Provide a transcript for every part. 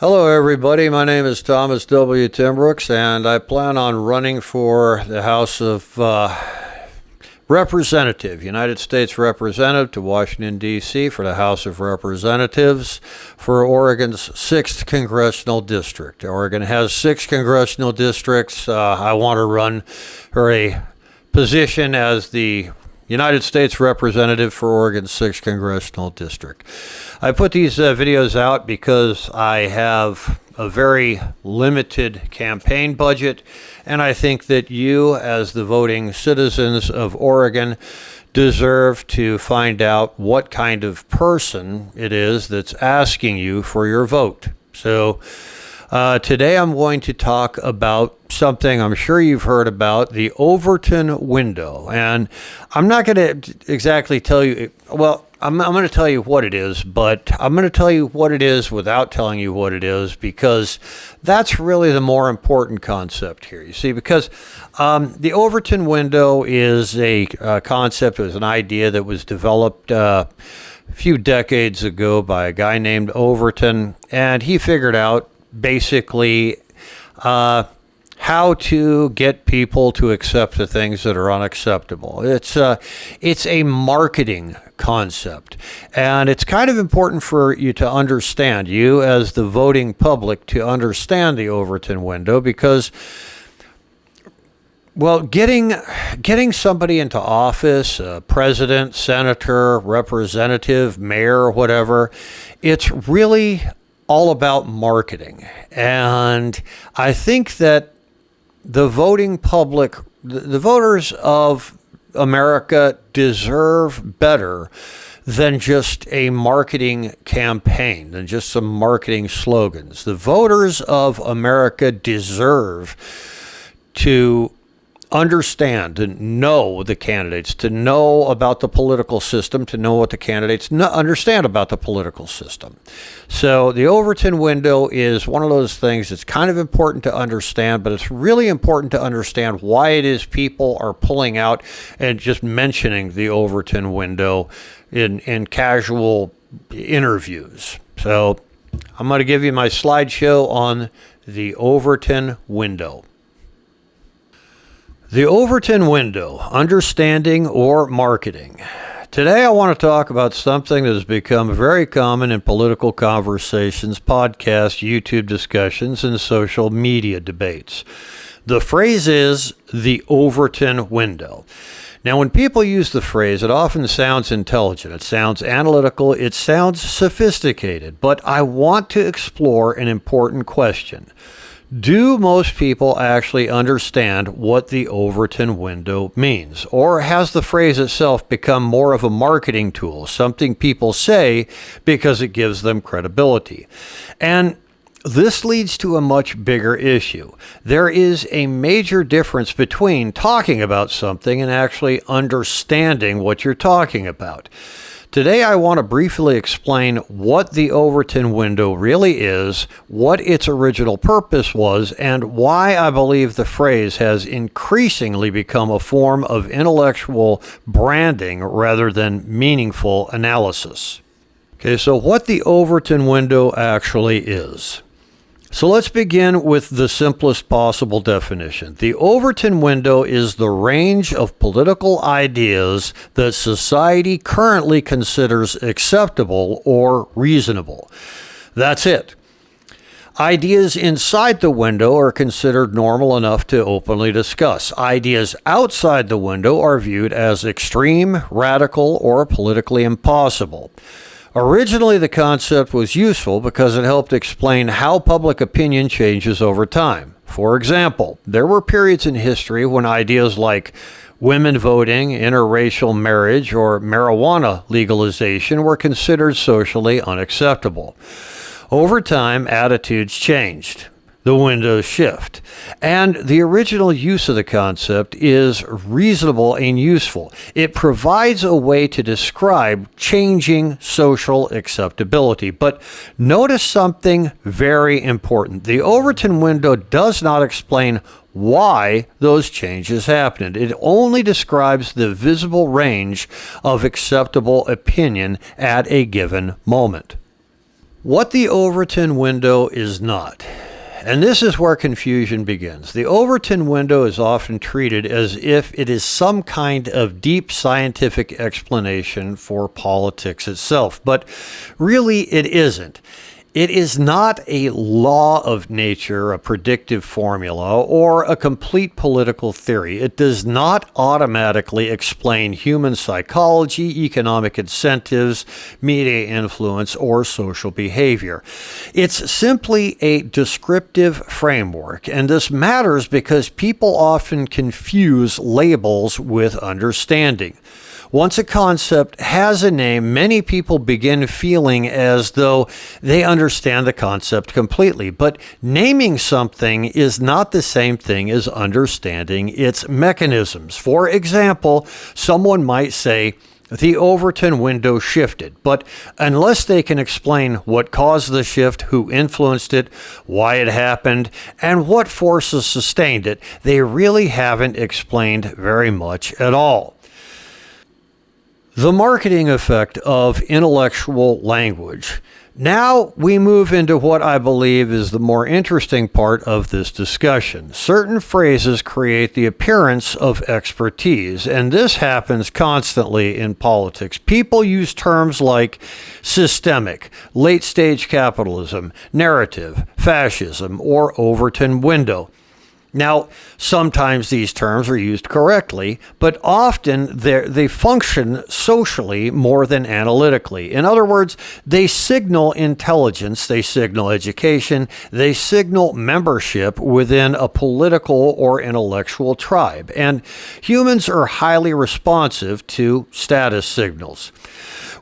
Hello, everybody. My name is Thomas W. Timbrooks, and I plan on running for the House of Representative, United States Representative to Washington, D.C. for the House of Representatives for Oregon's 6th Congressional District. Oregon has 6 congressional districts. I want to run for a position as the United States Representative for Oregon's 6th Congressional District. I put these videos out because I have a very limited campaign budget, and I think that you, as the voting citizens of Oregon, deserve to find out what kind of person it is that's asking you for your vote. So today I'm going to talk about something I'm sure you've heard about, the Overton window. And I'm not going to exactly tell you, well, I'm going to tell you what it is, but I'm going to tell you what it is without telling you what it is, because that's really the more important concept here. You see, because the Overton window is a concept, it was an idea that was developed a few decades ago by a guy named Overton, and he figured out basically how to get people to accept the things that are unacceptable. It's a marketing concept, and it's kind of important for you to understand, you as the voting public, to understand the Overton window, because, well, getting somebody into office, president, senator, representative, mayor, whatever, it's really all about marketing. And I think that the voting public, the voters of America, deserve better than just a marketing campaign, than just some marketing slogans. The voters of America deserve to understand and know the candidates, to know about the political system, to know what the candidates understand about the political system. So the Overton window is one of those things that's kind of important to understand, but it's really important to understand why it is people are pulling out and just mentioning the Overton window in casual interviews. So I'm going to give you my slideshow on the Overton window. The Overton window, understanding or marketing. Today I want to talk about something that has become very common in political conversations, podcasts, YouTube discussions, and social media debates. The phrase is the Overton window. Now, when people use the phrase, it often sounds intelligent, it sounds analytical, it sounds sophisticated, but I want to explore an important question. Do most people actually understand what the Overton window means? Or has the phrase itself become more of a marketing tool, something people say because it gives them credibility? And this leads to a much bigger issue. There is a major difference between talking about something and actually understanding what you're talking about. Today, I want to briefly explain what the Overton window really is, what its original purpose was, and why I believe the phrase has increasingly become a form of intellectual branding rather than meaningful analysis. Okay, so what the Overton window actually is. So let's begin with the simplest possible definition. The Overton window is the range of political ideas that society currently considers acceptable or reasonable. That's it. Ideas inside the window are considered normal enough to openly discuss. Ideas outside the window are viewed as extreme, radical, or politically impossible. Originally, the concept was useful because it helped explain how public opinion changes over time. For example, there were periods in history when ideas like women voting, interracial marriage, or marijuana legalization were considered socially unacceptable. Over time, attitudes changed. The windows shift. And the original use of the concept is reasonable and useful. It provides a way to describe changing social acceptability. But notice something very important. The Overton window does not explain why those changes happened. It only describes the visible range of acceptable opinion at a given moment. What the Overton window is not. And this is where confusion begins. The Overton window is often treated as if it is some kind of deep scientific explanation for politics itself, but really it isn't. It is not a law of nature, a predictive formula, or a complete political theory. It does not automatically explain human psychology, economic incentives, media influence, or social behavior. It's simply a descriptive framework, and this matters because people often confuse labels with understanding. Once a concept has a name, many people begin feeling as though they understand the concept completely. But naming something is not the same thing as understanding its mechanisms. For example, someone might say, the Overton window shifted, but unless they can explain what caused the shift, who influenced it, why it happened, and what forces sustained it, they really haven't explained very much at all. The marketing effect of intellectual language. Now we move into what I believe is the more interesting part of this discussion. Certain phrases create the appearance of expertise, and this happens constantly in politics. People use terms like systemic, late-stage capitalism, narrative, fascism, or Overton window. Now, sometimes these terms are used correctly, but often they function socially more than analytically. In other words, they signal intelligence, they signal education, they signal membership within a political or intellectual tribe. And humans are highly responsive to status signals.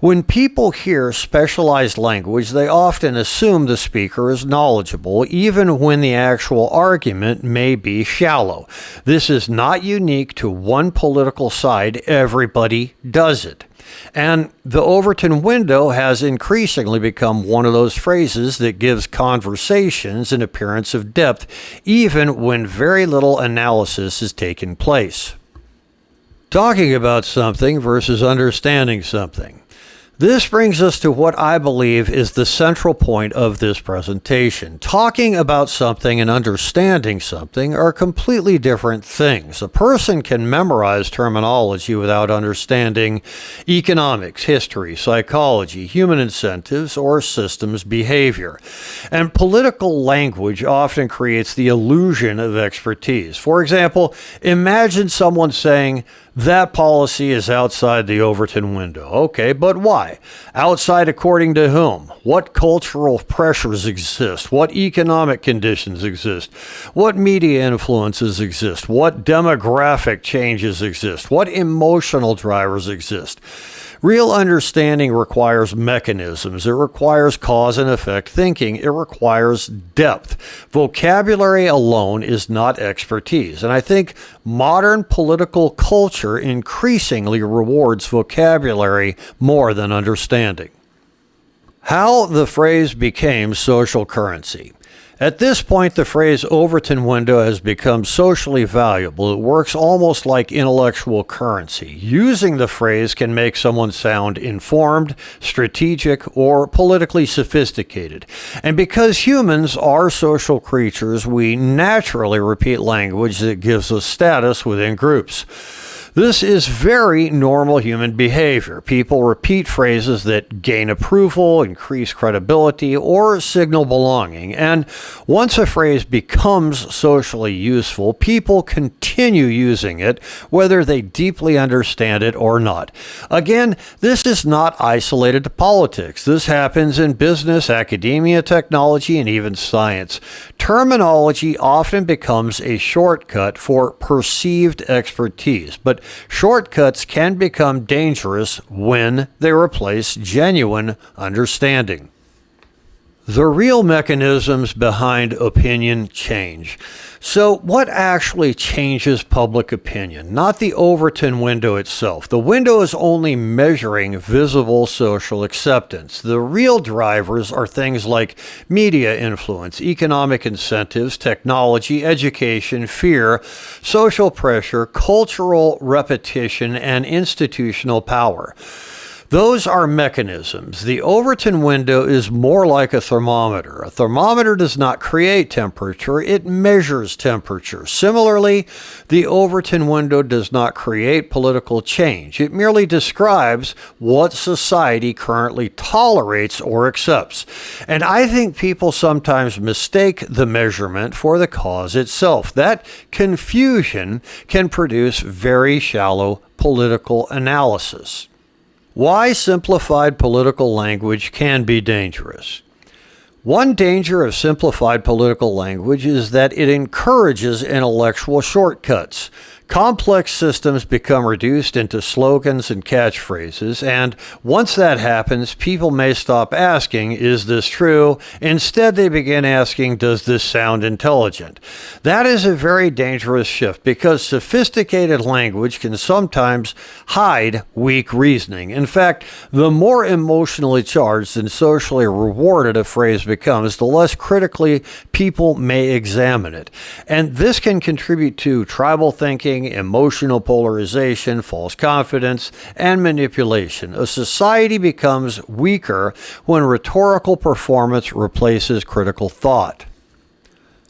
When people hear specialized language, they often assume the speaker is knowledgeable, even when the actual argument may be shallow. This is not unique to one political side. Everybody does it. And the Overton window has increasingly become one of those phrases that gives conversations an appearance of depth, even when very little analysis is taking place. Talking about something versus understanding something. This brings us to what I believe is the central point of this presentation. Talking about something and understanding something are completely different things. A person can memorize terminology without understanding economics, history, psychology, human incentives, or systems behavior. And political language often creates the illusion of expertise. For example, imagine someone saying, that policy is outside the Overton window. Okay, but why? Outside according to whom? What cultural pressures exist? What economic conditions exist? What media influences exist? What demographic changes exist? What emotional drivers exist? Real understanding requires mechanisms. It requires cause and effect thinking. It requires depth. Vocabulary alone is not expertise. And I think modern political culture increasingly rewards vocabulary more than understanding. How the phrase became social currency. At this point, the phrase Overton window has become socially valuable. It works almost like intellectual currency. Using the phrase can make someone sound informed, strategic, or politically sophisticated. And because humans are social creatures, we naturally repeat language that gives us status within groups. This is very normal human behavior. People repeat phrases that gain approval, increase credibility, or signal belonging. And once a phrase becomes socially useful, people continue using it, whether they deeply understand it or not. Again, this is not isolated to politics. This happens in business, academia, technology, and even science. Terminology often becomes a shortcut for perceived expertise, but shortcuts can become dangerous when they replace genuine understanding. The real mechanisms behind opinion change. So what actually changes public opinion? Not the Overton window itself. The window is only measuring visible social acceptance. The real drivers are things like media influence, economic incentives, technology, education, fear, social pressure, cultural repetition, and institutional power. Those are mechanisms. The Overton window is more like a thermometer. A thermometer does not create temperature, it measures temperature. Similarly, the Overton window does not create political change. It merely describes what society currently tolerates or accepts. And I think people sometimes mistake the measurement for the cause itself. That confusion can produce very shallow political analysis. Why simplified political language can be dangerous. One danger of simplified political language is that it encourages intellectual shortcuts. Complex systems become reduced into slogans and catchphrases, and once that happens, people may stop asking, "Is this true?" Instead, they begin asking, "Does this sound intelligent?" That is a very dangerous shift because sophisticated language can sometimes hide weak reasoning. In fact, the more emotionally charged and socially rewarded a phrase becomes, the less critically people may examine it. And this can contribute to tribal thinking, emotional polarization, false confidence, and manipulation. A society becomes weaker when rhetorical performance replaces critical thought.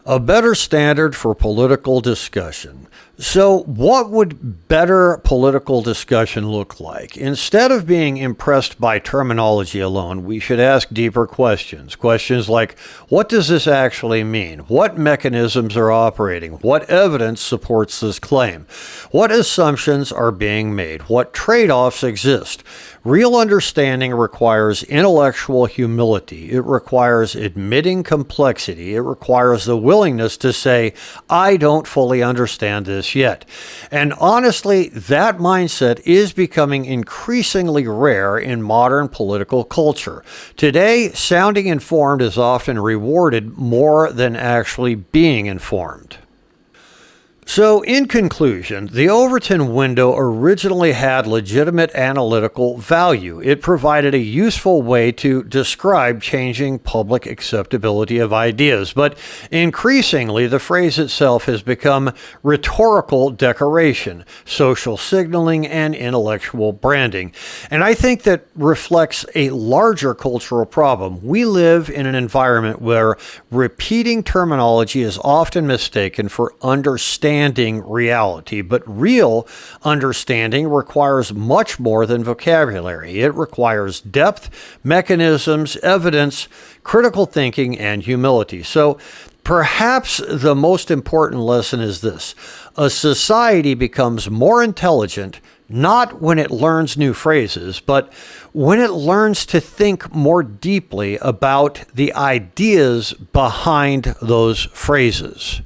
A better standard for political discussion. So, what would better political discussion look like? Instead of being impressed by terminology alone, we should ask deeper questions. Questions like, what does this actually mean? What mechanisms are operating? What evidence supports this claim? What assumptions are being made? What trade-offs exist? Real understanding requires intellectual humility. It requires admitting complexity. It requires the willingness to say, I don't fully understand this yet. And honestly, that mindset is becoming increasingly rare in modern political culture. Today, sounding informed is often rewarded more than actually being informed. So, in conclusion, the Overton window originally had legitimate analytical value. It provided a useful way to describe changing public acceptability of ideas, but increasingly the phrase itself has become rhetorical decoration, social signaling, and intellectual branding. And I think that reflects a larger cultural problem. We live in an environment where repeating terminology is often mistaken for understanding reality, but real understanding requires much more than vocabulary. It requires depth, mechanisms, evidence, critical thinking, and humility. So perhaps the most important lesson is this: a society becomes more intelligent not when it learns new phrases, but when it learns to think more deeply about the ideas behind those phrases.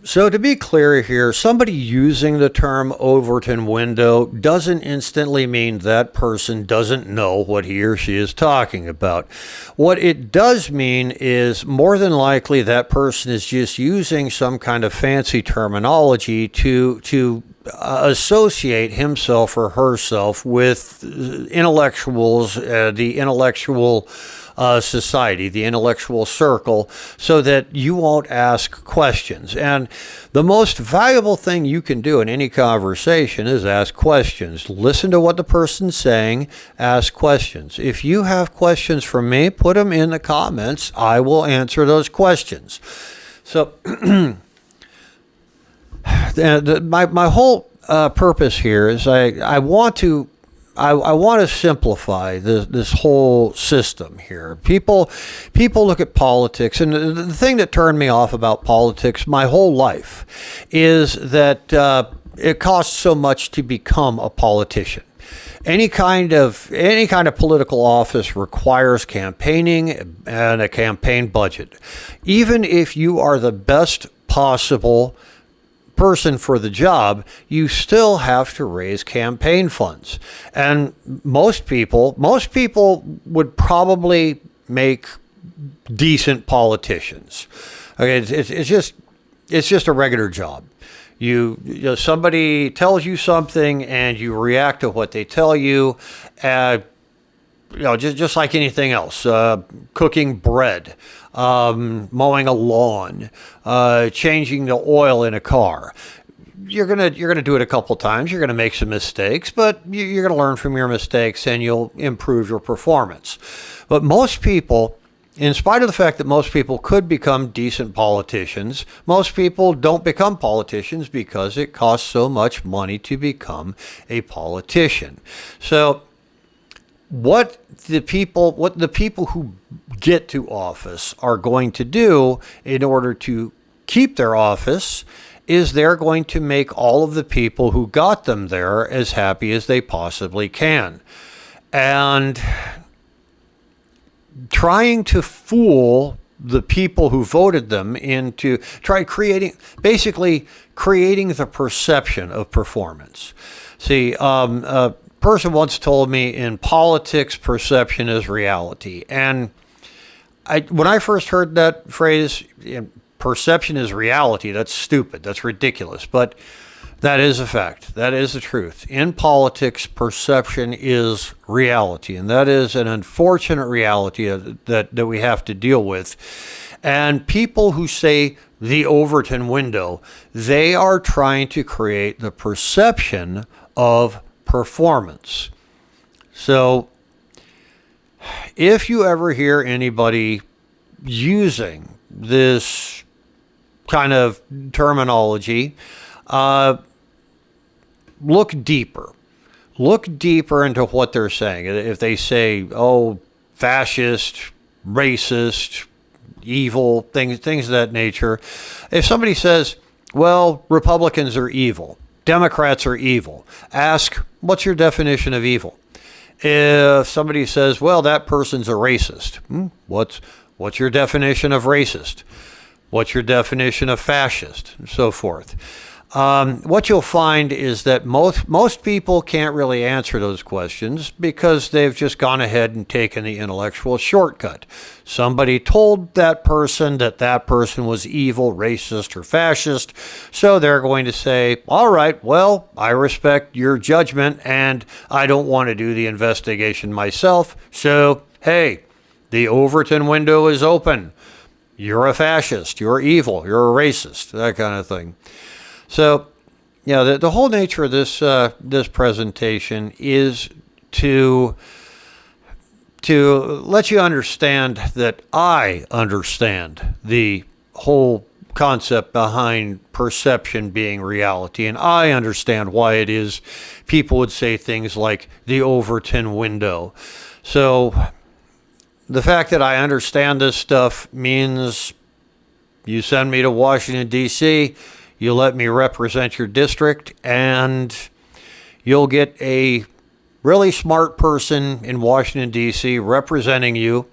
So to be clear here, somebody using the term Overton window doesn't instantly mean that person doesn't know what he or she is talking about. What it does mean is more than likely that person is just using some kind of fancy terminology to associate himself or herself with intellectuals, the intellectual society, the intellectual circle, so that you won't ask questions. And the most valuable thing you can do in any conversation is ask questions. Listen to what the person's saying, ask questions. If you have questions for me, put them in the comments. I will answer those questions. So my whole purpose here is I want to simplify this whole system here. People look at politics, and the thing that turned me off about politics my whole life is that it costs so much to become a politician. Any kind of political office requires campaigning and a campaign budget. Even if you are the best possible person for the job, you still have to raise campaign funds. And most people would probably make decent politicians. Okay, it's just a regular job. You know, somebody tells you something and you react to what they tell you. Just like anything else, cooking bread, mowing a lawn, changing the oil in a car. you're gonna do it a couple times. You're gonna make some mistakes, but you're gonna learn from your mistakes and you'll improve your performance. But most people, in spite of the fact that most people could become decent politicians, most people don't become politicians because it costs so much money to become a politician. So what the people who get to office are going to do in order to keep their office is they're going to make all of the people who got them there as happy as they possibly can. And trying to fool the people who voted them into basically creating the perception of performance. See, a person once told me, in politics, perception is reality. And when I first heard that phrase, perception is reality, that's stupid, that's ridiculous. But that is a fact. That is the truth. In politics, perception is reality, and that is an unfortunate reality that we have to deal with. And people who say the Overton window, they are trying to create the perception of performance. So if you ever hear anybody using this kind of terminology, look deeper. Look deeper into what they're saying. If they say, oh, fascist, racist, evil, things of that nature. If somebody says, well, Republicans are evil, Democrats are evil, ask, what's your definition of evil? If somebody says, well, that person's a racist, what's your definition of racist? What's your definition of fascist? And so forth. What you'll find is that most people can't really answer those questions because they've just gone ahead and taken the intellectual shortcut. Somebody told that person was evil, racist, or fascist, so they're going to say, all right, well, I respect your judgment and I don't want to do the investigation myself, so, hey, the Overton window is open. You're a fascist, you're evil, you're a racist, that kind of thing. So, yeah, the whole nature of this presentation is to let you understand that I understand the whole concept behind perception being reality, and I understand why it is people would say things like the Overton window. So the fact that I understand this stuff means you send me to Washington, D.C., you let me represent your district, and you'll get a really smart person in Washington, D.C. representing you,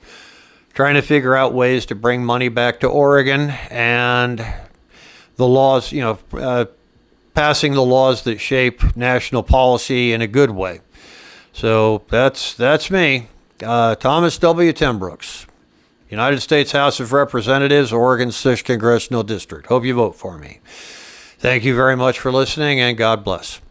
trying to figure out ways to bring money back to Oregon and the laws, passing the laws that shape national policy in a good way. So that's me, Thomas W. Timbrooks, United States House of Representatives, Oregon 6th Congressional District. Hope you vote for me. Thank you very much for listening, and God bless.